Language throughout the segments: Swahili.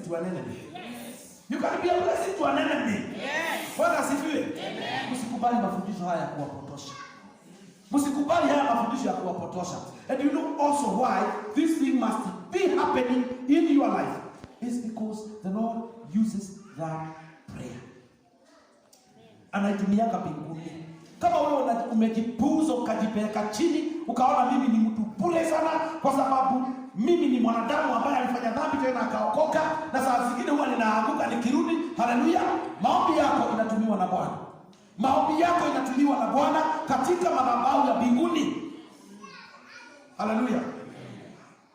to an enemy. Yes. You can be a blessing to an enemy. Yes. Bwana asifiwe. Amen. Msikubali mafundisho haya kuwapotosha. Msikubali haya mafundisho ya kuwapotosha. And you know also why this thing must be happening in your life. It's because the Lord uses that prayer. Anaitumianga mbinguni. Kama wewe umejipuuza ukajipeleka chini, ukaona mimi ni mtu bure sana kwa sababu mimi ni mwanadamu ambaye alifanya dhambi tena akaokoka, na saa zingine huwa ninaanguka nikirudi. Haleluya. Maombi yako inatumiwa na Bwana. Maombi yako inatumiwa na Bwana katika madhabahu ya mbinguni. Haleluya.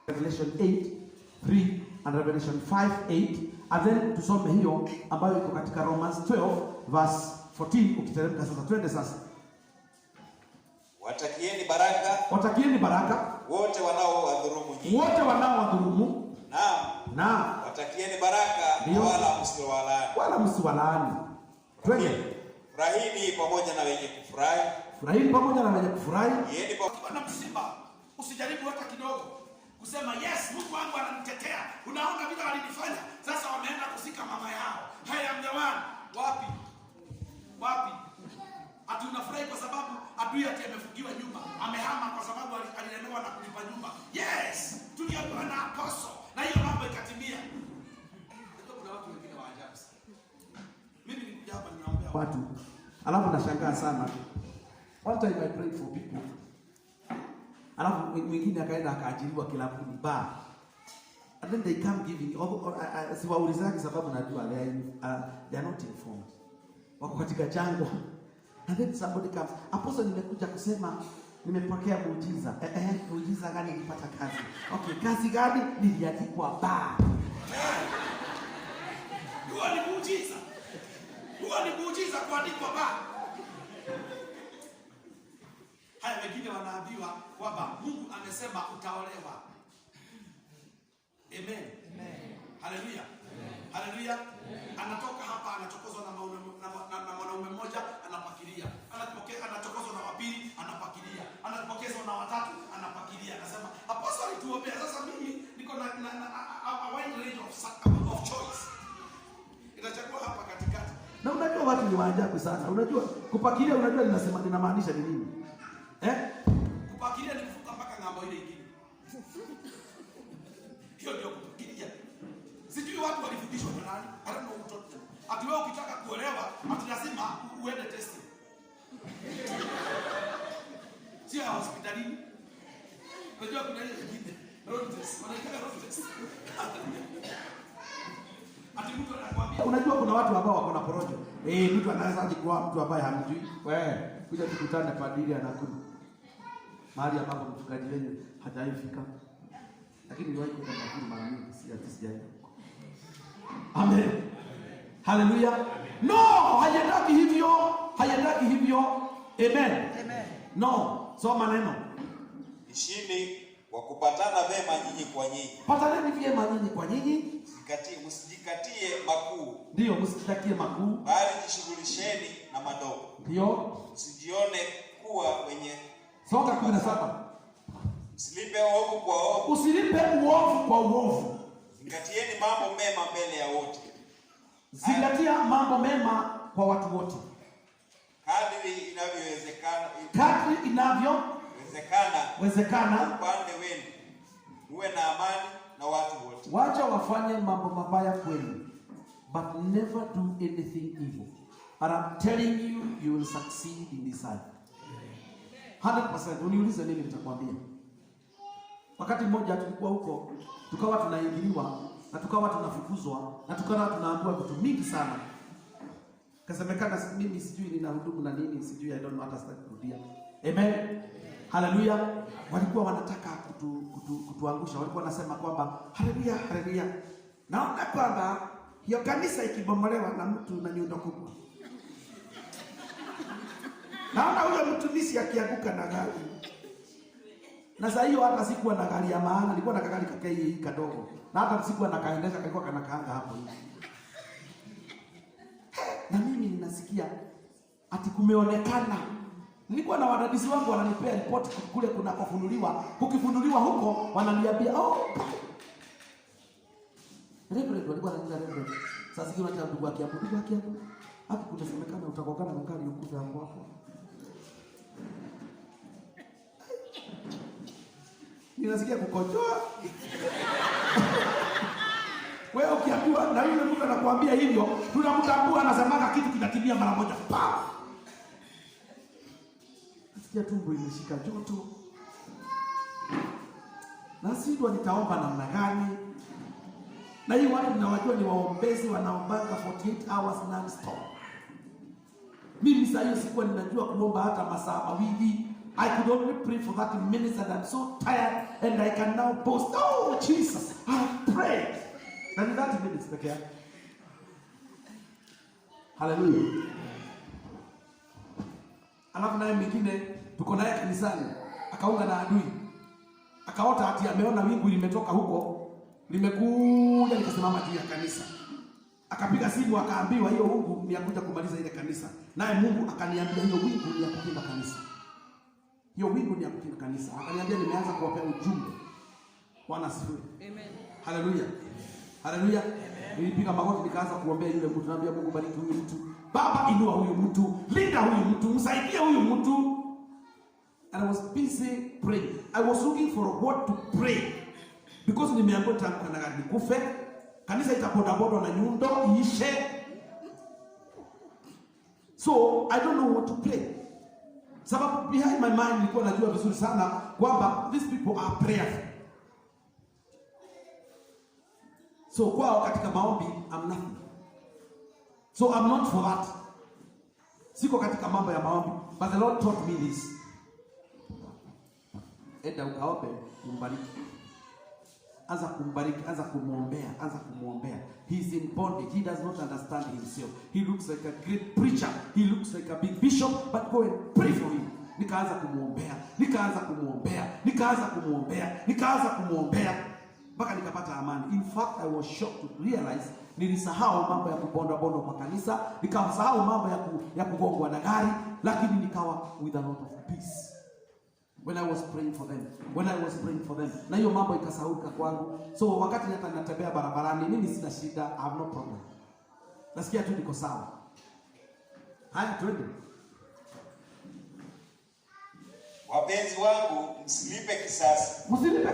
Revelation 8:3 and Revelation 5:8, and then tusome hiyo ambayo iko katika Romans 12 verse 14. Ukiteremka sasa, twende sasa. Watakieni baraka. Watakieni baraka wote wanaowadhulumu nyinyi. Wote wanaowadhulumu. Naam. Watakieni baraka wala msiwalaani. Wala msiwalaani. Twende. Furahini pamoja na wenye kufurahi. Furahini pamoja na wenye kufurahi. Yeni pamoja na msiba. Usijaribu hata kidogo kusema yes, Mungu wangu ananitetea. Unaona vile walinifanya. Sasa wameenda kusika mama yao. Haya mjawani. Wapi? Wapi? Ati unafurahi kwa sababu adui ati amefungiwa nyumba, amehama kwa sababu alilemewa na kulipa nyumba. Yes, tuliambiwa na apostle na hiyo mambo ikatimia. Ndio kuna watu wengine wa ajabu sana. Mimi nikuja hapa ninaombea watu, alafu nashangaa sana. One time I prayed for people, alafu mwingine akaenda akaajiriwa kilabuni bar, and then they come giving siwaulizaki sababu najua they are not informed, wako katika jangwa. And then somebody comes, apostle, nimekuja kusema nimepokea muujiza. Muujiza gani? Nilipata kazi. Okay, kazi gani? Niliandikwa bar. Huo ni muujiza. Huo ni muujiza kuandikwa bar. Haya, wengine wanaambiwa kwamba Mungu amesema utaolewa. Amen. Amen. Haleluya. Haleluya. Anatoka hapa anachokozwa na mwanaume mmoja, anapakilia. Anachokozwa na wapili, anapakilia. Anapokezwa na watatu, anapakilia. Anasema, apostle alituombea, sasa mimi niko na a wide range of choice. Itachagua hapa katikati. Na unajua watu ni waajabu sana. Unajua kupakilia, unajua linamaanisha ni nini? Kupakilia ni kufuka mpaka ng'ambo ile nyingine. Hiyo ndio kupakilia. Sijui watu walifundishwa na nani? I don't know mtoto. Ati wewe ukitaka kuolewa, ati lazima uende testing. Sio hospitalini. Unajua kuna ile nyingine, road test. Wanaitaka road test. Ati mtu anakuambia, unajua kuna watu ambao wako na porojo. Mtu anaweza aje kwa mtu ambaye hamjui. Wewe, kuja tukutane padiri anakuja. Mahali ambapo mchungaji wenu hajaifika. Lakini ni waiko kwa makini mara nyingi, sijaenda. Amen. Haleluya. No, hayataki hivyo. Hayataki hivyo. Amen. Amen. No, soma neno. Ishini kwa kupatana vema nyinyi kwa nyinyi. Pataneni vyema nyinyi kwa nyinyi. Msijikatie makuu. Ndio, msijikatie makuu. Bali jishughulisheni na madogo. Ndio. Msijione kuwa wenye. Soka 17. Usilipe uovu kwa uovu. Usilipe uovu kwa uovu. Zingatieni mambo mema mbele ya wote. Zingatia mambo mema kwa watu wote. Kadri inavyowezekana. Kadri inavyowezekana. Upande wenu. Uwe na amani na watu wote. Wacha wafanye mambo mabaya kwenu, but never do anything evil. And I'm telling you, you will succeed in this life. 100%. Uniulize mimi nitakwambia. Wakati mmoja tulikuwa huko, tukawa tunaingiliwa na tukawa tunafukuzwa na tukawa tunaambiwa vitu mingi sana. Kasemekana mimi sijui nina hudumu na nini, sijui, I don't know, hata sitaki kurudia. Amen. Haleluya. Walikuwa wanataka kutuangusha. Walikuwa wanasema kwamba haleluya, haleluya. Naona kwamba hiyo kanisa ikibomolewa na mtu na nyundo kubwa. Naona huyo mtumishi akianguka na gari. Na sasa hiyo hata sikuwa na gari ya maana, nilikuwa na gari kake hii kadogo. Na hata sikuwa na kaendesha, kalikuwa kanakaanga hapo hivi. Na mimi ninasikia ati kumeonekana. Nilikuwa na wadadisi wangu wananipea report kule kuna kufunuliwa. Kukifunuliwa huko wananiambia, Reverend walikuwa wanaita Reverend. Sasa hivi wanaita ndugu yake hapo. Hapo kunasemekana utakokana na ngari ukuta hapo. Ninasikia kukojoa. Wewe ukiambiwa na yule mtu anakuambia hivyo, tunamtambua anasemaga kitu kinatimia mara moja. Pa! Nasikia tumbo imeshika joto. Na sisi nitaomba namna gani? Na hii watu ninawajua ni waombezi wanaombanga 48 hours non-stop. Mimi sasa hiyo sikuwa ninajua kuomba hata masaa mawili. I could only pray for 30 minutes and I'm so tired and I can now boast, oh Jesus, I prayed. Na ni 30 minutes peke yake. Hallelujah. Alafu naye mwingine tuko naye kanisani, akaunga na adui. Akaota ati ameona wingu limetoka huko, limekuja likasimama juu ya kanisa. Akapiga simu akaambiwa hiyo wingu ni ya kuja kumaliza ile kanisa. Naye Mungu akaniambia hiyo wingu ni ya kukinga kanisa. Hiyo wingu ni ya kukinga kanisa. Akaniambia nimeanza kuwapea ujumbe. Bwana asifiwe. Amen. Hallelujah. Hallelujah. Nilipiga magoti nikaanza kuombea yule mtu, naambia Mungu bariki huyu mtu. Baba inua huyu mtu, linda huyu mtu, msaidie huyu mtu. And I was busy praying. I was looking for what to pray. Because nimeambiwa tangu nikufe, kanisa itabodaboda na nyundo iishe. So I don't know what to pray. Sababu behind my mind nilikuwa najua vizuri sana kwamba these people are prayerful. So kwao katika maombi I'm nothing. So I'm not for that. Siko katika mambo ya maombi, but the Lord taught me this. Enda ukaombe, kumbariki. Anza kumbariki, anza kumuombea. He's in bondage. He does not understand himself. He looks like a great preacher. He looks like a big bishop, but go and pray for him. Nikaanza kumuombea. Mpaka nikapata amani. In fact, I was shocked to realize nilisahau mambo ya kubonda kwa kanisa, nikasahau mambo ya kugongwa na gari, lakini nikawa with a lot of peace. When I was praying for them. Na hiyo mambo ikasahauka kwangu. So wakati hata natembea barabarani, mimi sina shida, I have no problem. Nasikia tu niko sawa. Haya twende. Wapenzi wangu, msilipe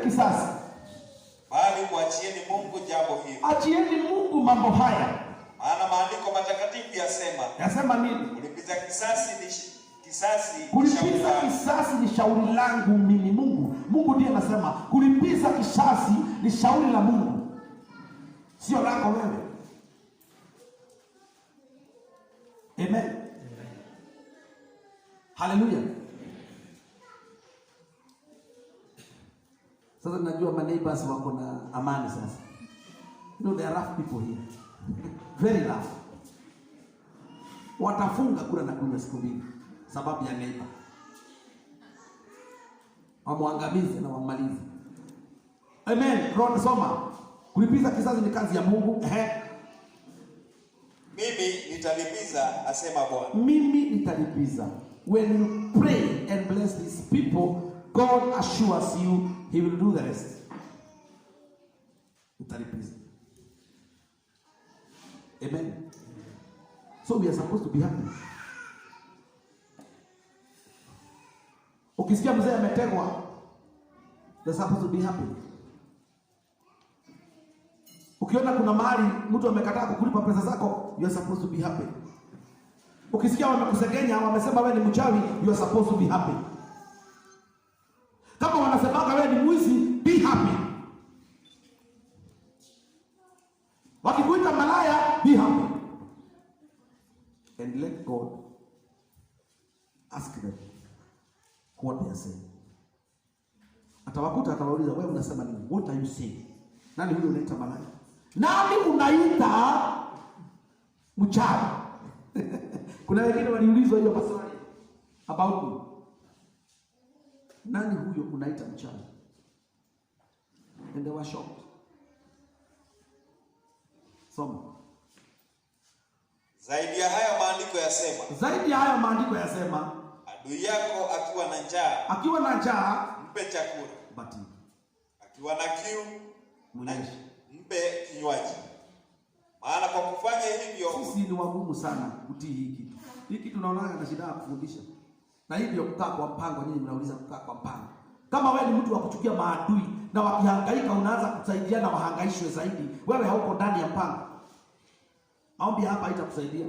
kisasi. Bali muachieni Mungu jambo hili. Achieni Mungu mambo haya. Maana maandiko matakatifu yasema nini? Kulipiza kisasi ni shauri langu mimi Mungu. Mungu ndiye anasema kulipiza kisasi ni shauri la Mungu. Sio lako wewe. Amen. Hallelujah. Sasa najua my neighbors wako na amani sasa. You know, there are rough people here. Very rough. Watafunga kula na kunywa siku mbili sababu ya neighbor. Wamwangamize na wamalize. Amen. Rod soma. Kulipiza kisasi ni kazi ya Mungu. Mimi nitalipiza, asema Bwana. Mimi nitalipiza. When you pray and bless these people, God assures you He will do the rest. Nitalipiza. Amen. So we are supposed to be happy. Ukisikia mzee ametegwa, you're supposed to be happy. Ukiona kuna mahali mtu amekataa kukulipa pesa zako, you are supposed to be happy. Ukisikia wamekusengenya, wamesema wewe ni mchawi, you are supposed to be happy. Kama wanasema wewe ni mwizi, be happy. Wakikuita malaya, be happy. And let God ask them what they are saying. Atawakuta atawauliza, wewe unasema nini? What are you saying? Nani huyo unaita malaya? Nani unaita mchawi? Kuna wengine waliulizwa hiyo maswali about me. Nani huyo unaita mchawi? And they were shocked. Soma. Zaidi ya haya maandiko yasema, adui yako akiwa na njaa, mpe chakula. Akiwa na kiu, mpe kinywaji. Sisi ni wagumu sana kutii hiki. Hiki tunaona na shida ya kufundisha. Na hii ndio kukaa kwa mpango. Nyinyi mnauliza kukaa kwa mpango. Kama wewe ni mtu wa kuchukia maadui na wakihangaika unaanza kusaidiana wahangaishwe zaidi, wewe hauko ndani ya mpango. Maombi hapa haitakusaidia.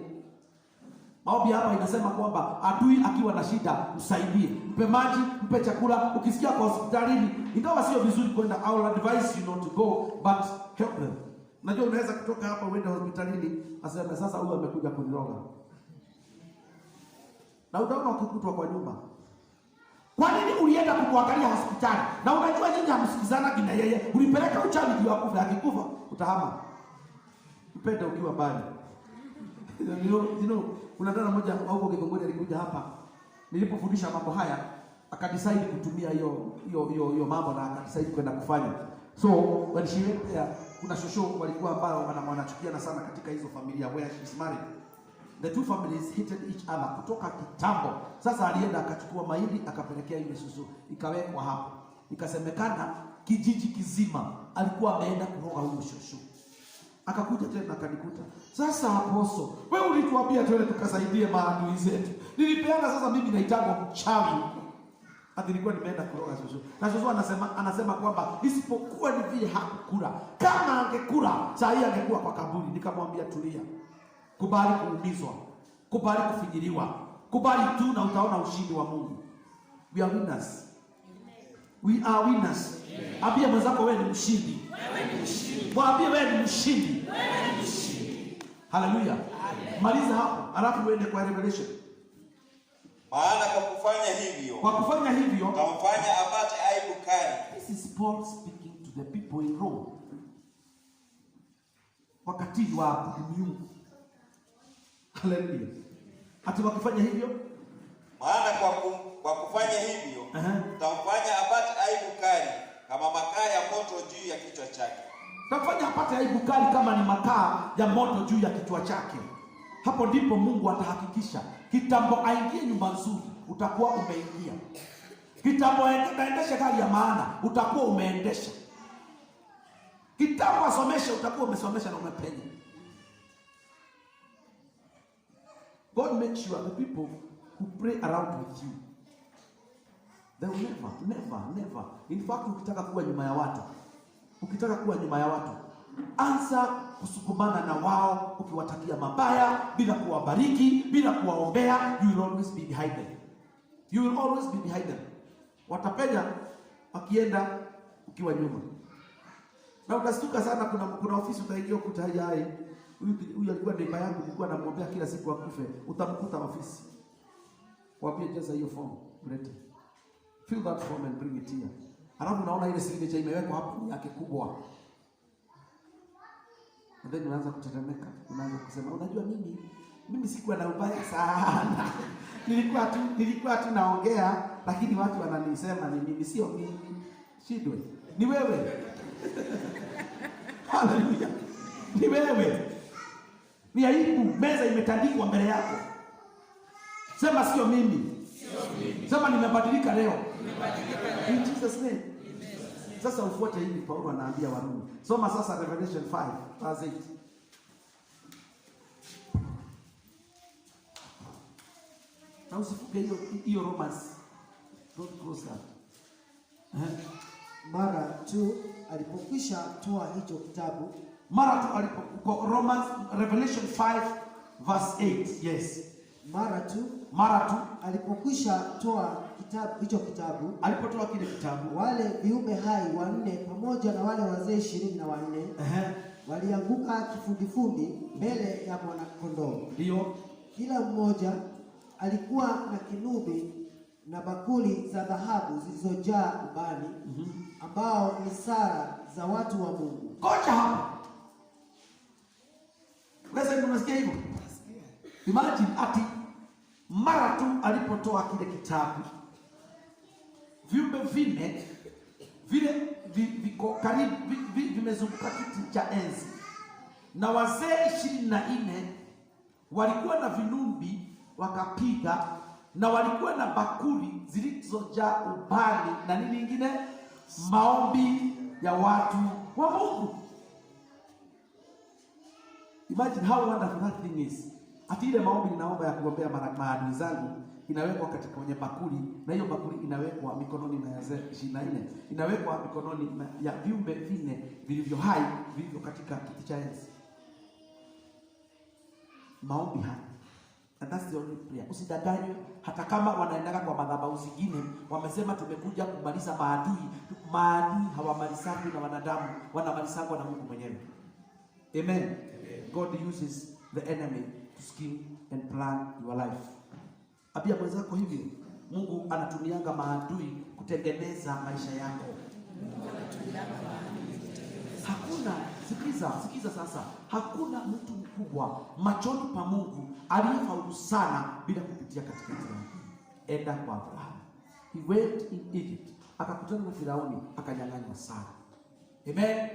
Maombi hapa inasema kwamba adui akiwa na shida msaidie. Mpe maji, mpe chakula. Ukisikia kwa hospitalini, ingawa sio vizuri kwenda, I will advise you not to go, but help them. Unajua unaweza kutoka hapa uende hospitalini, aseme sasa huyu amekuja kuniroga. Na utaona ukikutwa kwa nyumba. Kwa nini ulienda kumwangalia hospitali? Na unajua nyinyi hamsikizana kina yeye. Ulipeleka uchawi ndio akufa, akikufa utahama. Mpende ukiwa mbali. You know, kuna dada mmoja huko Kigongoni alikuja hapa. Nilipofundisha mambo haya, akadecide kutumia hiyo mambo na akadecide kwenda kufanya. So, when she went there, kuna shosho walikuwa ambao wanachukiana sana katika hizo familia where she is married. The two families hated each other kutoka kitambo. Sasa alienda akachukua mahindi akapelekea ile shosho, ikawekwa hapo. Ikasemekana kijiji kizima alikuwa ameenda kuroga huyo shosho. Akakuja tena akanikuta. Sasa Apostle, wewe ulituambia tuende tukasaidie maadui zetu. Nilipeana sasa mimi naitangwa mchawi. Hadi nilikuwa nimeenda kuroga shosho. Na shosho anasema kwamba isipokuwa ni vile hakukula. Kama angekula, saa hii angekuwa kwa kaburi. Nikamwambia tulia. Kubali kuumizwa. Kubali kufinyiliwa. Kubali tu na utaona ushindi wa Mungu. We are winners. We are winners. Ambia mwenzako wewe ni mshindi. Mwambie wewe ni mshindi. Hallelujah. Maliza hapo, alafu uende kwa Revelation. Maana kwa kufanya hivyo tamfanya apate aibu kali. This is Paul speaking to the people in Rome. Wakati wa Mungu. Hallelujah. Ati wakifanya hivyo, maana kwa kufanya hivyo tamfanya apate aibu kali kama makaa ya moto juu ya kichwa chake. Tamfanya apate aibu kali kama ni makaa ya moto juu ya kichwa chake. Hapo ndipo Mungu atahakikisha kitambo aingie nyumba nzuri, utakuwa umeingia. Kitambo aendeshe gari ya maana, utakuwa umeendesha. Kitambo asomeshe, utakuwa umesomesha na umepenya. God makes sure the people who pray around with you, they will never. In fact, ukitaka kuwa nyuma ya watu, anza kusukumana na wao ukiwatakia mabaya, bila kuwabariki, bila kuwaombea. You will always be behind them. Watapenya akienda ukiwa nyuma. Na utastuka sana, kuna ofisi utaingia ukuta hai. Huyu alikuwa neiba yangu, nilikuwa namwombea kila siku akufe. Utamkuta ofisi. Waambie jaza hiyo form, mlete. Fill that form and bring it here. Alafu unaona ile signature imewekwa hapo yake kubwa. And then unaanza kutetemeka, unaanza kusema unajua mimi sikuwa na ubaya sana. nilikuwa tu naongea, lakini watu wananisema ni mimi, sio mimi. Shidwe. Ni wewe. Hallelujah. Ni wewe. Ni aibu, meza imetandikwa mbele yako. Sema sio mimi. Sema nimebadilika leo. In Jesus name. Sasa ufuate hivi Paulo anaambia Warumi. Soma sasa Revelation 5 verse 8. Na usifuke hiyo Romans. Don't close that. Mara tu alipokwisha toa hicho kitabu. Romans Revelation 5 verse 8. Yes. Mara tu alipokwisha toa hicho kitabu, alipotoa kile kitabu, wale viumbe hai wanne pamoja na wale wazee 24 walianguka kifudifudi mbele ya mwana kondoo. Ndio. Kila mmoja alikuwa na kinubi na bakuli za dhahabu zilizojaa ubani, ambao ni sara za watu wa Mungu. Ngoja hapo. Wewe unasikia hivyo? Imagine ati mara tu alipotoa kile kitabu, viumbe vinne vile viko karibu vimezunguka kiti cha enzi, na wazee 24 walikuwa na vinumbi wakapiga, na walikuwa na bakuli zilizojaa ubani na nini nyingine, maombi ya watu wa Mungu. Imagine how wonderful that thing is. Ati ile maombi ninaomba ya kuombea maadui zangu inawekwa katika kwenye bakuli, na hiyo bakuli inawekwa mikononi mwa Isaya 24. Inawekwa mikononi ya viumbe vinne vilivyo hai vilivyo katika kiti cha enzi. Maombi haya. And that's the only prayer. Usidanganywe, hata kama wanaendaga kwa madhabahu zingine, wamesema tumekuja kumaliza maadui. Maadui hawamalizwi na wanadamu, wanamalizwa na Mungu mwenyewe. Amen. God uses the enemy to scheme and plan your life. Abia mwenzako hivi, Mungu anatumianga maadui kutengeneza maisha yako. Hakuna, sikiza sasa, hakuna mtu mkubwa machoni pa Mungu aliyefaulu sana bila kupitia katika Israeli. Enda kwa Abraham. He went in Egypt, akakutana na Firauni, akanyang'anywa sana. Amen.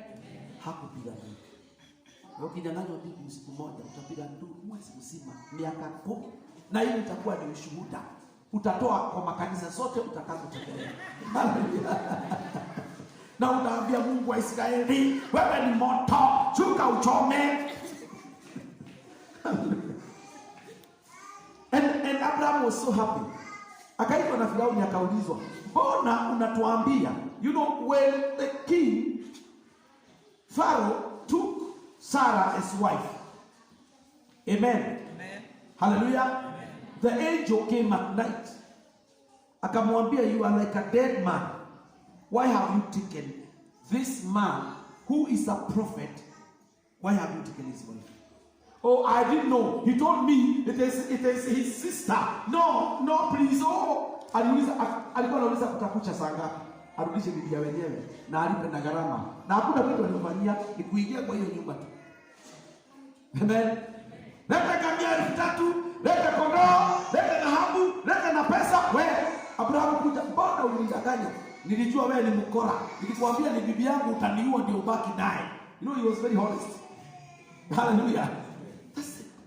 Hakupiga nduru. Na ukinyang'anywa bibi siku moja, utapiga nduru mwezi mzima, miaka 10. Na hiyo itakuwa ni ushuhuda. Utatoa kwa makanisa zote utakazotembelea. Na utaambia Mungu wa Israeli, wewe ni moto, shuka uchome. And Abraham was so happy. Akaitwa na Firauni akaulizwa, mbona unatuambia? You know, when the king Pharaoh took Sarah as wife. Amen. Amen. Hallelujah. Amen. The angel came at night. Akamwambia, you are like a dead man. Why have you taken this man who is a prophet? Why have you taken his wife? Oh, I didn't know. He told me it is his sister. No, please. Oh, alikuwa anauliza kutakucha saa ngapi? Arudishe bibi wenyewe na alipe na gharama. Na hakuna kitu alifanyia, ni kuingia kwa hiyo nyumba tu. Amen. Leta kamia 3,000, leta kondoo, leta dhahabu, leta na pesa. Wewe Abraham kuja, mbona ulinidanganya? Nilijua wewe ni mkora. Nilikwambia ni bibi yangu utaniua ndio ubaki naye. You know, he was very honest. Hallelujah.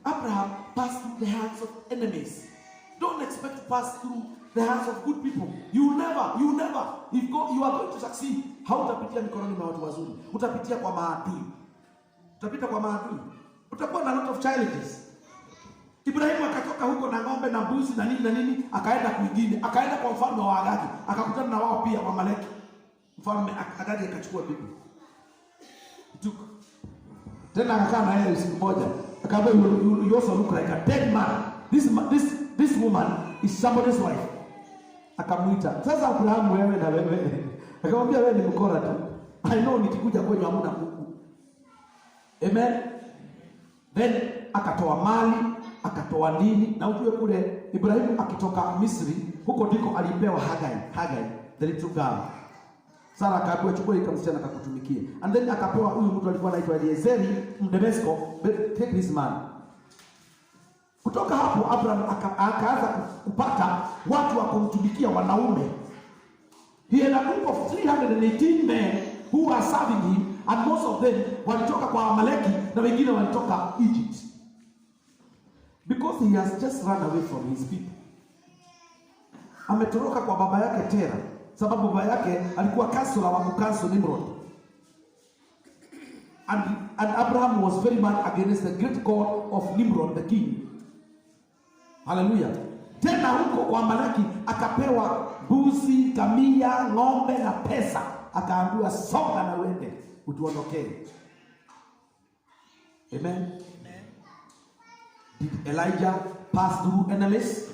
Abraham passed through the hands of enemies. Don't expect to pass through the hands of good people. You never. If you are going to succeed, hautapitia mikononi mwa watu wazuri. Utapitia kwa maadui. Utakuwa na lot of challenges. Ibrahimu akatoka huko na ng'ombe na mbuzi na nini, akaenda kwingine, akaenda kwa mfalme wa Agagi, akakutana na wao pia wa Maleki. Mfalme Agagi akachukua bibi. Tena akakaa na yeye siku moja. Akamwambia, you also look like a dead man. This woman is somebody's wife. Akamuita. Sasa Abraham, wewe na wewe. Akamwambia, wewe ni mkora tu. I know nikikuja kwenye hamuna Mungu. Amen. Then akatoa mali, akatoa nini, na ujue kule Ibrahimu akitoka Misri, huko ndiko alipewa Hagai, the little girl. Sara akaambiwa, chukua hii msichana akakutumikie. And then akapewa huyu mtu alikuwa anaitwa Eliezeri Mdamesko, take this man. Kutoka hapo Abraham akaanza kupata watu wa kumtumikia, wanaume. He had a group of 318 men who were serving him, and most of them walitoka kwa Amaleki na wengine walitoka Egypt. Because he has just run away from his people. Ametoroka kwa baba yake Tera, sababu baba yake alikuwa kansela wa mkanso Nimrod. And Abraham was very much against the great god of Nimrod, the king. Hallelujah. Tena huko kwa Amaleki akapewa mbuzi, kamia, ng'ombe na pesa. Akaambiwa, songa na uende utuondokee. Amen. Did Elijah pass through enemies?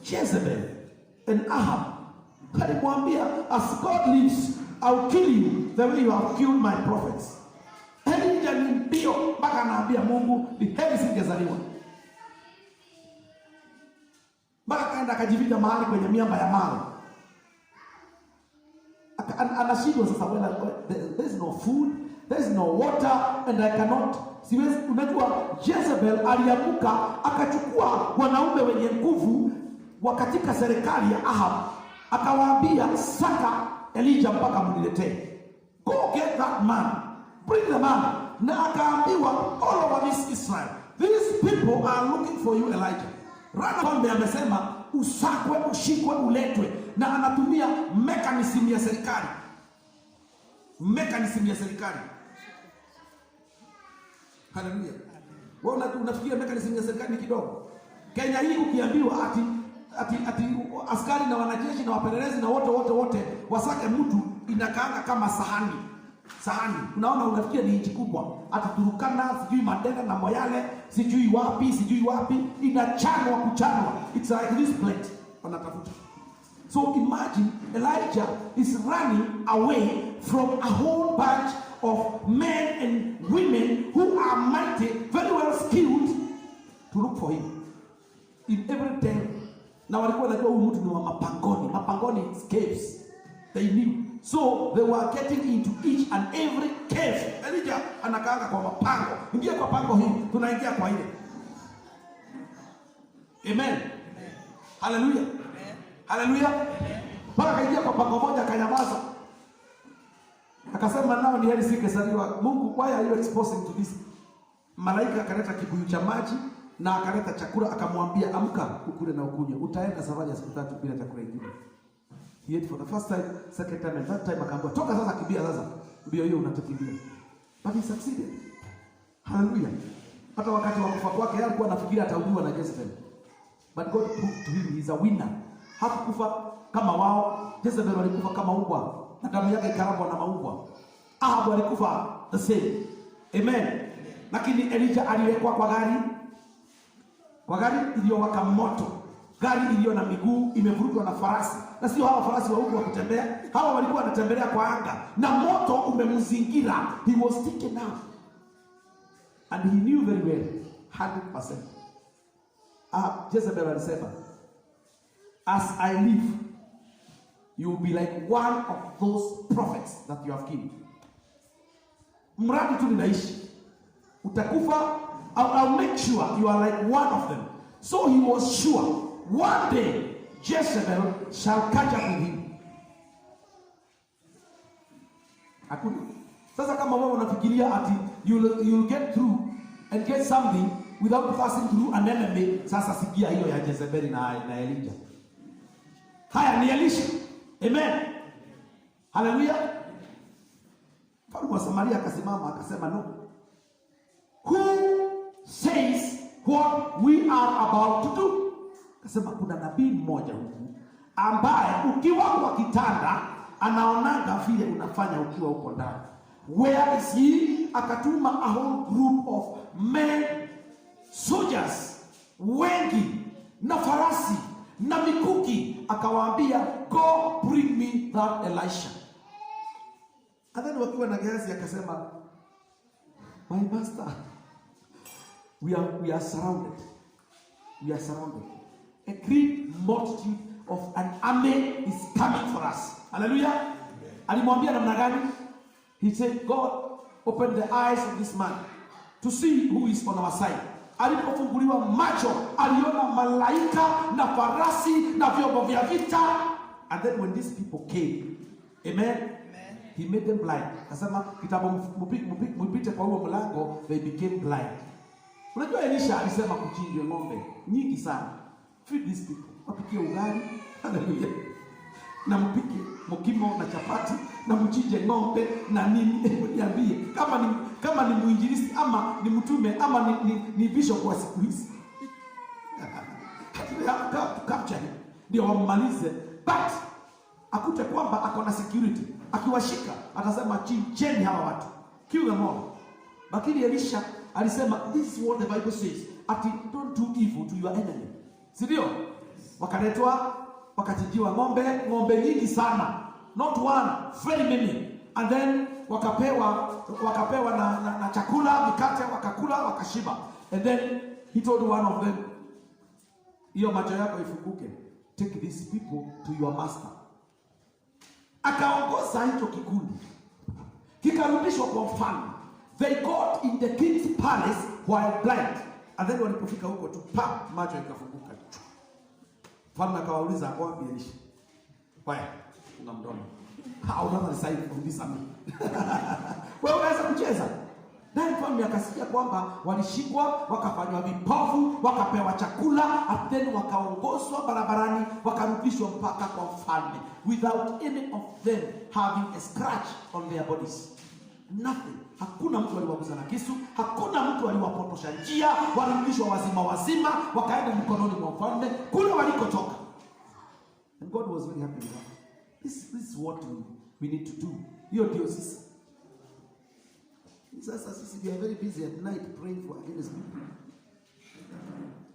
Jezebel and Ahab alimwambia, as God lives, I'll kill you the way you have killed my prophets. Elijah ni mbio mpaka anaambia Mungu, ni heri singezaliwa. Mpaka kaenda akajificha mahali kwenye miamba ya mawe. Anashindwa sasa, there is no food, there is no water, and I cannot. Siwezi. Unajua Jezebel aliamuka akachukua wanaume wenye nguvu wa katika serikali ya Ahab, akawaambia, saka Elijah mpaka mniletee. Go get that man, bring the man. Na akaambiwa, all over this Israel, these people are looking for you, Elijah. Mfalme amesema usakwe, ushikwe, uletwe, na anatumia mechanism ya serikali. Haleluya. Wewe unafikiria mechanism ya serikali kidogo? Kenya hii ukiambiwa ati askari na wanajeshi na wapelelezi na wote wasake mtu, inakaanga kama sahani. Unaona, unafikia ni nchi kubwa. Ati Turukana, sijui Mandela na Moyale, sijui wapi, inachanwa. It's like this plate wanatafuta. So imagine Elijah is running away from a whole bunch of men and women who are mighty, very well skilled to look for him in every day. Na walikuwa wanajua huyu mtu ni wa mapangoni caves. They knew. So they were getting into each and every cave. Elijah anakaanga kwa mapango. Ingia kwa pango hii, tunaingia kwa ile. Amen. Hallelujah. Hallelujah. Mpaka kaingia kwa pango moja, akanyamaza. Akasema nao ni heri sikesaliwa. Mungu, why are you exposing to this? Malaika akaleta kibuyu cha maji na akaleta chakula, akamwambia amka ukule na ukunywe. Utaenda safari ya siku 3 bila chakula kingine. He ate for the first time, second time, and that time akaambiwa toka sasa, kimbia sasa. Mbio hiyo unatokimbia. But he succeeded. Hallelujah. Hata wakati wa kufa kwake yeye alikuwa anafikiria atauliwa na Jezebel. But God proved to him he's a winner. Hakukufa kama wao. Jezebel alikufa kama mbwa na damu yake ikarambwa na maumbwa. Ahab alikufa the same. Amen. Lakini Elijah aliwekwa kwa gari iliyowaka moto. Gari iliyo na miguu imevurutwa na farasi. Na sio hawa farasi wa huko wa kutembea. Hawa walikuwa wanatembelea kwa anga. Na moto umemzingira. He was taken out. And he knew very well, 100%. Jezebel alisema, as I live, you will be like one of those prophets that you have killed. Mradi tu ninaishi, utakufa. I'll make sure you are like one of them. So he was sure one day Jezebel shall catch up with him. Hakuna. Sasa kama wewe unafikiria ati you'll get through and get something without passing through an enemy, sasa sikia hiyo ya Jezebel na Elijah. Haya ni Elisha. Amen. Hallelujah. Mfalme wa Samaria akasimama akasema, no. Who says what we are about to do? Akasema kuna nabii mmoja huku ambaye ukiwa kwa kitanda anaonaga vile unafanya ukiwa huko ndani. Where is he? Akatuma a whole group of men, soldiers, wengi na farasi na mikuki, akawaambia go bring me that Elisha. And then wakiwa na Gehazi akasema, my master, we are surrounded. We are surrounded. A great multitude of an army is coming for us. Hallelujah. Alimwambia namna gani? He said, God, open the eyes of this man to see who is on our side. Alipofunguliwa macho, aliona malaika na farasi na vyombo vya vita. And then when these people came, amen, he made them blind. Akasema kitabu mpite kwa huo mlango, they became blind. Unajua Elisha alisema kuchinjwe ng'ombe nyingi sana. Feed these people. Wapikie ugali, hallelujah, na mpike mokimo na chapati na mchinje ng'ombe na nini. Niambie kama ni muinjilisti ama ni mtume ama ni bishop wa siku hizi. Capture him ndio wammalize, but akute kwamba akona security. Akiwashika atasema chinjeni hawa watu, kill them all. Lakini Elisha alisema, this is what the Bible says, ati don't do evil to your enemy. Sidio? Wakaletwa, wakachinjiwa ng'ombe nyingi sana, not one, very many. And then wakapewa na chakula, mikate, wakakula, wakashiba. And then he told one of them, hiyo macho yako ifunguke, take these people to your master. Akaongoza hicho kikundi, kikarudishwa kwa mfalme. They got in the king's palace while blind. And then walipofika huko tu, macho ikafunguka. Mfalme akawauliza, wapi Elisha? Waya, una mdomo. How does I say from this army? Wewe unaweza kucheza? Na mfalme akasikia kwamba walishikwa, wakafanywa vipofu, wakapewa chakula, and then wakaongozwa barabarani, wakarudishwa mpaka kwa mfalme without any of them having a scratch on their bodies. Nothing. Hakuna mtu aliwaguza na kisu, hakuna mtu aliwapotosha njia, walirudishwa wazima wakaenda mikononi mwa mfalme kule walikotoka. And God was very happy with that. This is what we need to do. Hiyo ndio sisi. Sasa sisi we are very busy at night praying for against people.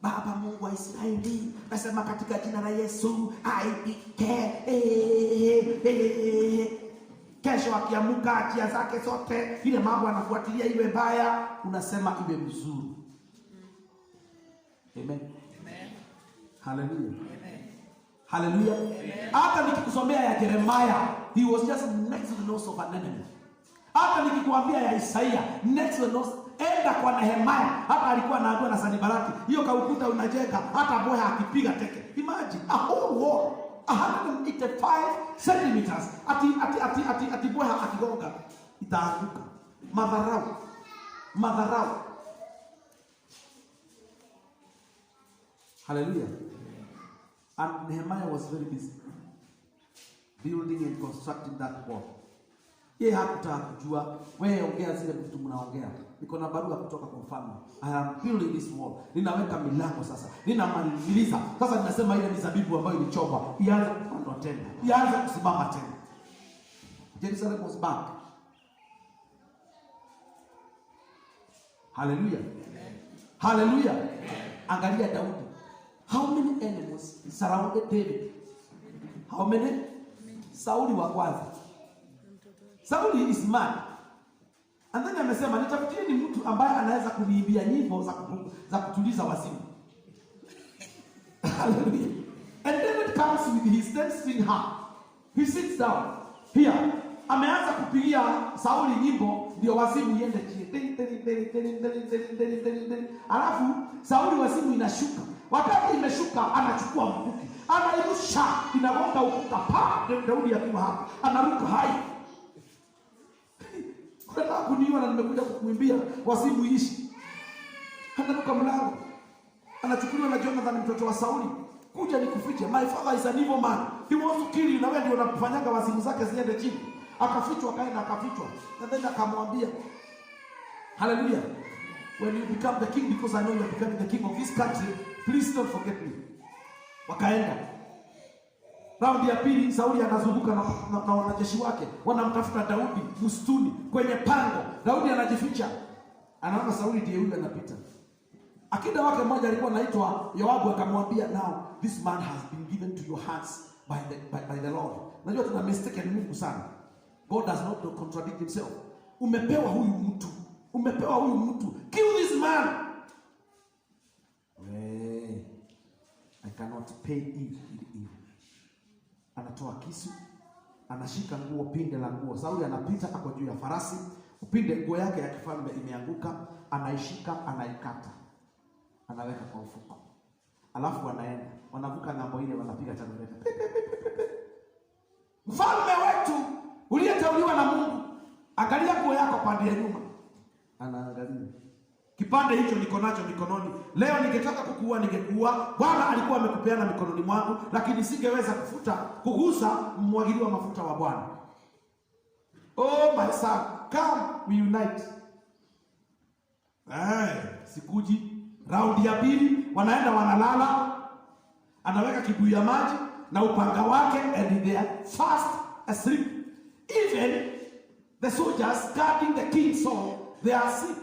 Baba Mungu wa Israeli, nasema katika jina la Yesu, aibike. Kesho akiamuka njia zake zote, ile mambo anafuatilia iwe mbaya, unasema iwe mzuri. Amen. Amen. Hallelujah. Amen. Hallelujah. Hata nikikusomea ya Jeremiah, he was just next to the nose of an enemy. Hata nikikuambia ya Isaiah, next to the nose, enda kwa Nehemia, hata alikuwa anaambiwa na Sanibalati, hiyo kaukuta unajenga, hata boya akipiga teke. Imagine a whole wall 185 centimeters. Ati boya akigonga itaanguka. Madharau. Hallelujah. And Nehemiah was very busy building and constructing that wall. Yeye hakutaka kujua, wewe ongea zile vitu mnaongea. Niko na barua kutoka kwa mfalme. I am building this wall. Ninaweka milango sasa. Ninamaliza. Sasa ninasema ile mizabibu ambayo ilichomwa ianze kupandwa tena. Ianze kusimama tena. Jerusalem was back. Hallelujah. Hallelujah. Angalia Daudi. How many enemies surrounded David? How many? Sauli wa kwanza. Sauli is mad. And then amesema nitafikiri ni mtu ambaye anaweza kuniimbia nyimbo za kutuliza wazimu. Hallelujah. And David comes with his 10-string harp. He sits down. Here, ameanza kupigia Sauli nyimbo ndio wazimu iende chini. Alafu Sauli wazimu inashuka. Wakati imeshuka anachukua mkuki. Anairusha inagonga ukuta pa Daudi akiwa hapa. Anaruka hai. Kuna kuniona na nimekuja kukuimbia wazimu ishi. Anaruka mlango. Anachukuliwa na Jonathan mtoto wa Sauli. Kuja nikufiche. My father is an evil man. He wants to kill you. Na wewe ndio unafanyanga wazimu zake ziende chini. Akafichwa akaenda akafichwa. Na then akamwambia, hallelujah, when you become the king, because I know you are becoming the king of this country, please don't forget me. Wakaenda. Raundi ya pili Sauli anazunguka na wanajeshi wake. Wanamtafuta Daudi msituni kwenye pango. Daudi anajificha. Anaona Sauli ndiye yule anapita. Akida wake mmoja alikuwa anaitwa Yoabu akamwambia, now this man has been given to your hands by the Lord. Najua tuna mistake ni Mungu sana. God does not contradict himself. Umepewa huyu mtu. Kill this man. I cannot pay evil. Anatoa kisu, anashika nguo, pinde la nguo. Sauli anapita ako juu ya farasi, upinde nguo yake ya kifalme imeanguka, anaishika, anaikata. Anaweka kwa mfuko. Alafu wanaenda, wanavuka ng'ambo ile, wanapiga tarumbeta. Mfalme wetu uliyeteuliwa na Mungu, angalia nguo yako pande ya nyuma. Anaangalia. Kipande hicho niko nacho mikononi. Leo ningetaka kukuua ningekuua. Bwana alikuwa amekupeana mikononi mwangu, lakini singeweza kugusa mmwagiliwa mafuta wa Bwana. Oh my son, come we unite. Sikuji. Raundi ya pili wanaenda wanalala. Anaweka kibuyu ya maji na upanga wake, and they are fast asleep. Even the soldiers guarding the king's soul, they are asleep.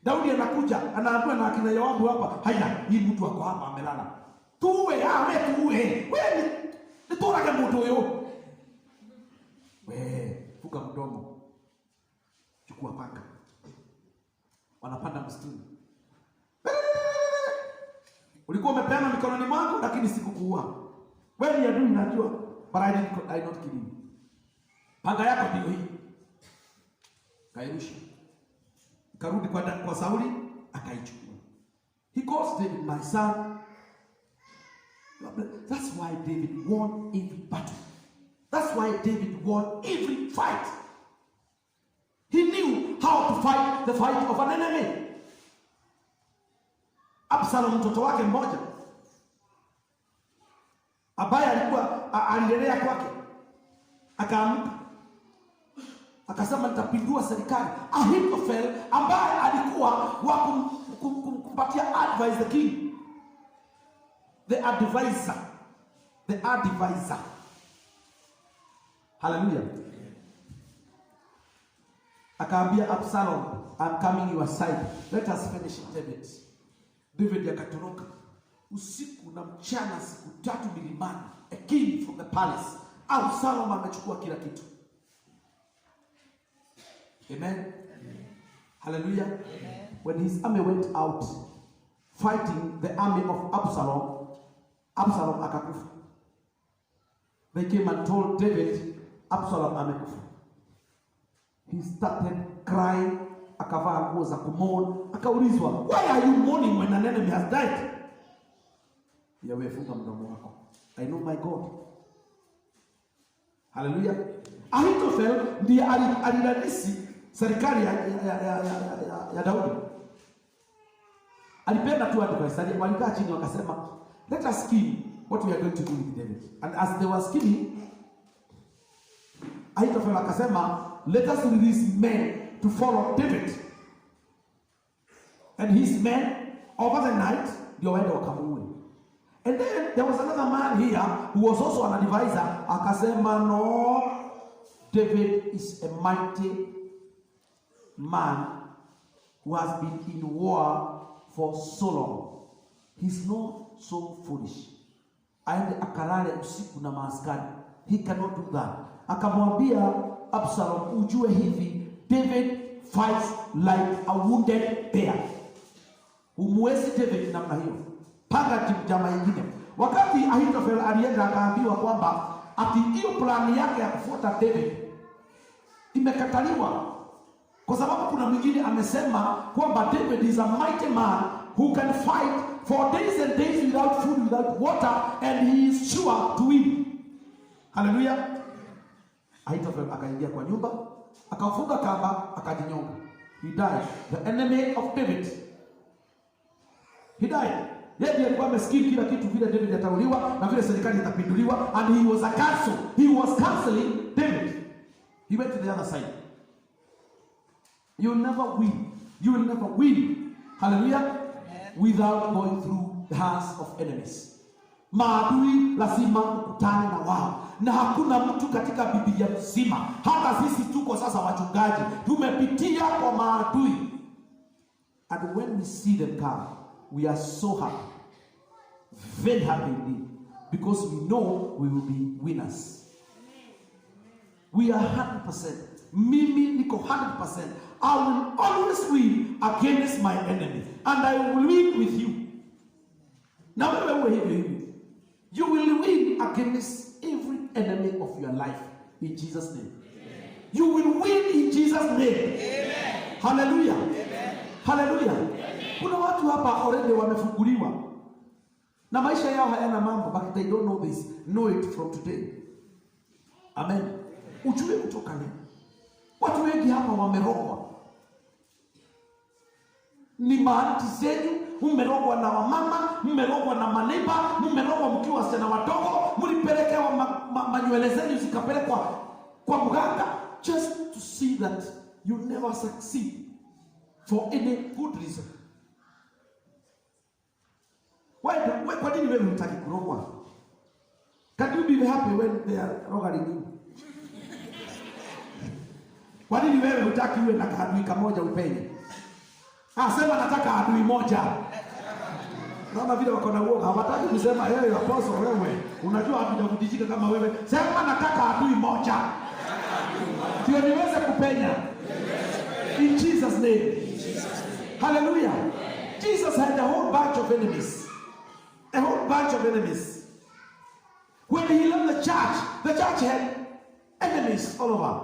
Daudi anakuja, anaambiwa na akina Yoabu hapa, haya, hii mtu wako hapa amelala. Tuwe, tuwe. Wewe ni toraka mtu huyo. Wewe, fuka mdomo. Chukua panga. Wanapanda msituni. Ulikuwa umepeana mikononi mwangu lakini sikukuua. Wewe ni adui najua, but I did not kill you. Panga yako ndio hii. Kairusha. Karudi kwa Sauli akaichukua. He calls David my son. That's why David won every battle. That's why David won every fight. He knew how to fight the fight of an enemy. Absalom mtoto wake mmoja ambaye alikuwa alilelea kwake, akaamka akasema nitapindua serikali. Ahithophel ambaye alikuwa wa kumpatia advice the king, the advisor. Hallelujah. Akaambia Absalom, I'm coming your side, let us finish David. David akatoroka usiku na mchana, siku 3 milimani, a king from the palace. Absalom amechukua kila kitu. Amen. Amen. Hallelujah. Amen. When his army went out fighting the army of Absalom, Absalom akakufa. They came and told David, Absalom amekufa. He started crying, akavaa nguo za kumourn, akaulizwa, why are you mourning when an enemy has died? Yawe, funga mdomo wako. I know my God. Hallelujah. Ahithophel ndiye alidadisi serikali ya Daudi. Alipenda tu advice, walikaa chini wakasema, let us scheme what we are going to do with David. And as they were scheming, Ahithophel akasema, let us release men to follow David. And his men over the night ndio waende wakamuue. And then there was another man here who was also an advisor. Akasema, no, David is a mighty man who has been in war for so long. He's not so foolish. Aende akalale usiku na maaskari. He cannot do that. Akamwambia Absalom, ujue hivi, David fights like a wounded bear. Umwezi David namna hiyo. Panga jamaa nyingine. Wakati Ahithophel alienda akaambiwa kwamba ati hiyo plani yake ya kufuata David imekataliwa, kwa sababu kuna mwingine amesema kwamba David is a mighty man who can fight for days and days without food, without water, and he is sure to win. Hallelujah. Ahithophel akaingia kwa nyumba, akafunga kamba, akajinyonga. He died. The enemy of David. He died. Yeye alikuwa amesikia kila kitu vile David atauliwa na vile serikali itapinduliwa, and he was a counsel. He was counseling David. He went to the other side. You will never win. You will never win. Hallelujah. Without going through the hands of enemies. Maadui lazima ukutane na wao. Na hakuna mtu katika Biblia mzima, hata sisi tuko sasa wachungaji, tumepitia kwa maadui. And when we see them come, we are so happy. Very happy indeed. Because we know we will be winners. We are 100%. Mimi niko 100%. I will always win against my enemy. And I will win with you. Now wewe hivi. You will win against every enemy of your life in Jesus' name. Amen. You will win in Jesus' name. Amen. Hallelujah. Amen. Hallelujah. Amen. Kuna watu hapa already wamefunguliwa na maisha yao hayana mambo, but they don't know this. Know it from today. Amen. Ujue kutoka leo. Watu wengi hapa wamerogwa. Ni maanti zenyu, mmerogwa na wamama, mmerogwa na maneiba, mmerogwa mkiwa wasichana wadogo, mlipelekewa manywele zenyu zikapelekwa kwa mganga, just to see that you never succeed for any good reason. Kwa nini wewe hutaki kurogwa? Can you be happy when they are rogaling you? Kwa nini wewe hutaki uwe na kadui kamoja upenye? Sema nataka adui moja. Naona vile wako na uoga, hawataki kusema yeye apostle wewe. Unajua hakujakutishika kama wewe. Sema nataka adui moja. Ndio niweze kupenya. In Jesus name. Hallelujah. Jesus had a whole bunch of enemies. A whole bunch of enemies. When he left the church had enemies all over.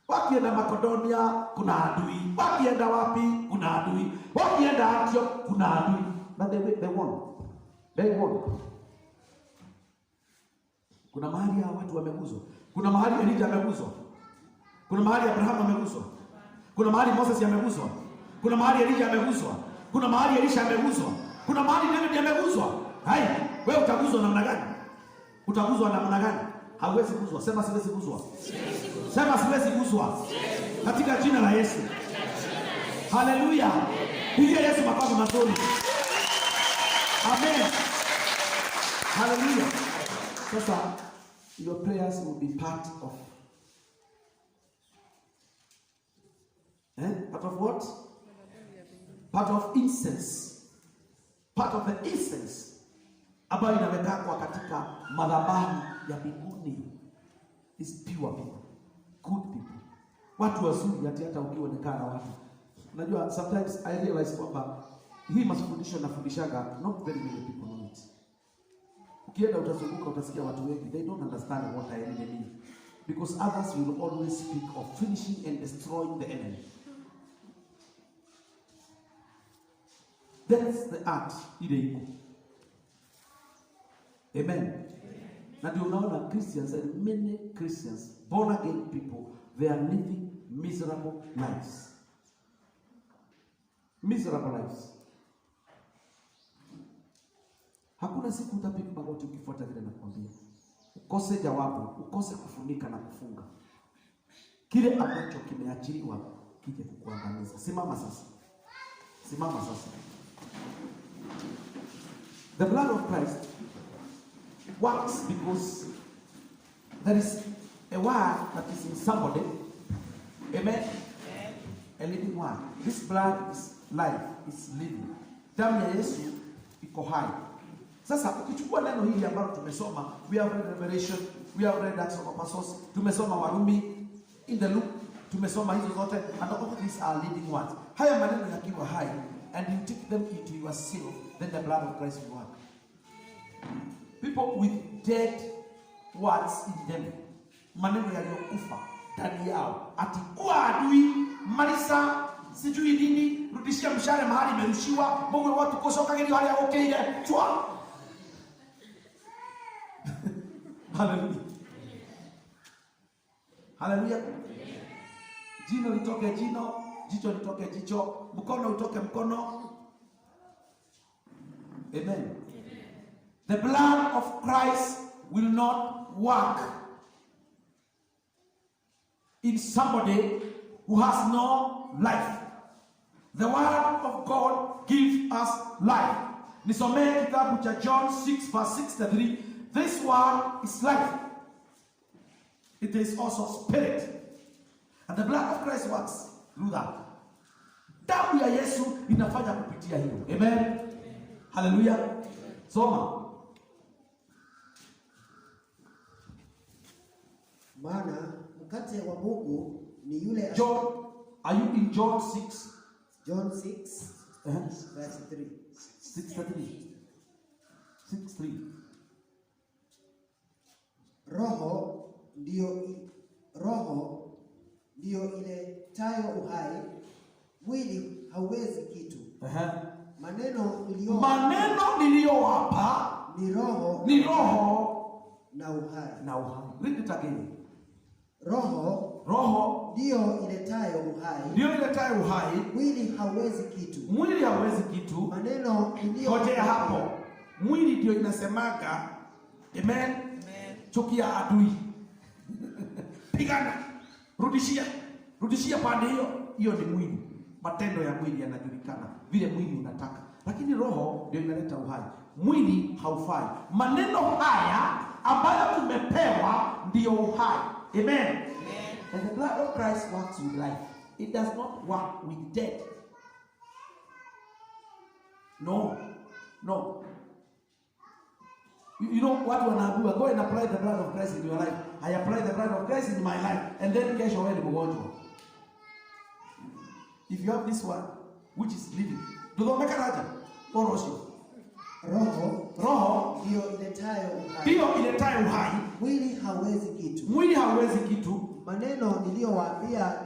Wakienda Makedonia kuna adui, wakienda wapi kuna adui, wakienda Antioch kuna adui. But they won. They won. Kuna mahali ya watu wameguzwa. Kuna mahali Elijah ameguzwa. Kuna mahali Abraham ameguzwa. Kuna mahali Moses ameguzwa. Kuna mahali Elijah ameguzwa. Kuna mahali Elisha ameguzwa. Kuna mahali David ameguzwa. Hai, wewe utaguzwa namna gani? Utaguzwa namna gani? hauwezi guswa. Sema siwezi guswa. Sema siwezi guswa. Katika jina la Yesu. Haleluya. Pigia Yesu makofi mazuri. Amen. Hallelujah. Sasa your prayers will be part of part of what? Part of incense. Part of the incense ambayo inawekwa katika madhabahu ya mbinguni is pure people, good people, watu wazuri. Hata ukionekana watu, unajua sometimes I realize kwamba hii mafundisho nafundishaga not very many people know it. Ukienda utazunguka utasikia watu wengi they don't understand what I really mean, because others will always speak of finishing and destroying the enemy. That's the art ile iko. Amen. Na ndio unaona Christians and many Christians, born again people, they are living miserable lives. Miserable lives. Hakuna siku utapiga magoti ukifuata vile nakwambia. Ukose jawabu, ukose kufunika na kufunga. Kile ambacho kimeachiliwa kije kukuangamiza. Simama sasa. Simama sasa. The blood of Christ works because there is a word that is in somebody. Amen. A living word. This blood is life, is living. Damu ya Yesu iko hai. Sasa ukichukua neno hili ambalo tumesoma, we have read Revelation, we have read Acts of Apostles, tumesoma Warumi, in the Luke, tumesoma hizo zote, and all of these are living words. Haya maneno yakiwa hai, and you take them into yourself, then the blood of Christ will work. People with dead words in them, maneno yaliyokufa ndani yao, ati kuwa adui, malisa, sijui nini, rudishia mshahara mahali imerushiwa, Mungu watu kosoka geni hali ya okay ile, chua. Hallelujah. Hallelujah. Jino litoke jino, jicho litoke jicho, mkono utoke mkono. Amen. The blood of Christ will not work in somebody who has no life. The word of God gives us life. Nisomee kitabu cha John 6 verse 63. This word is life. It is also spirit. And the blood of Christ works through that. Damu ya Yesu inafanya kupitia hiyo. Amen. Hallelujah. Soma. Maana mkate wa Mungu ni yule John, are you in John 6? John 6 verse 3. 6:3. Roho ndio ile tayo uhai, mwili hauwezi kitu. Maneno niliyowapa ni roho na uhai. Read it again. Roho ndio iletayo uhai. Mwili hauwezi kitu. Maneno Ngoja hapo. Mwili ndio inasemaga. Amen. Chukia adui. Pigana. Rudishia pande hiyo ni mwili. Matendo ya mwili yanajulikana vile mwili unataka. Lakini roho ndio inaleta uhai. Mwili haufai. Maneno haya ambayo tumepewa ndio uhai. Amen. And the blood of Christ works with life. It does not work with death. No. You know what wanaambiwa, go and apply the blood of Christ in your life. I apply the blood of Christ in my life, and then kesho wewe ni mgonjwa. If you have this one which is living, tudomeka raja orosho. Roho ndio iletayo uhai. Mwili hauwezi kitu. Maneno niliyowaambia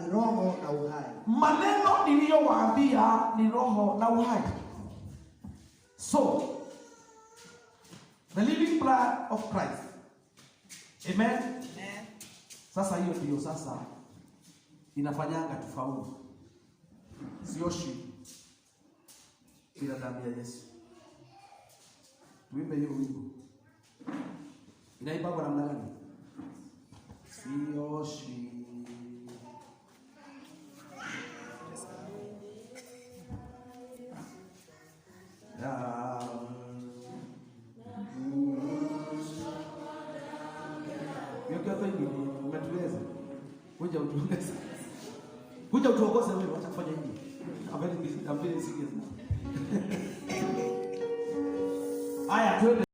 ni roho na uhai. So the living blood of Christ. Amen. Sasa hiyo ndio sasa inafanyanga tufaulu. Sioshi bila damu ya Yesu. Tuimbe hiyo wimbo. Inaimba kwa namna gani? sioshi. Umetueleza. Kuja utuongoze wewe, wacha kufanya hivi. I'm very serious. Aya, twende.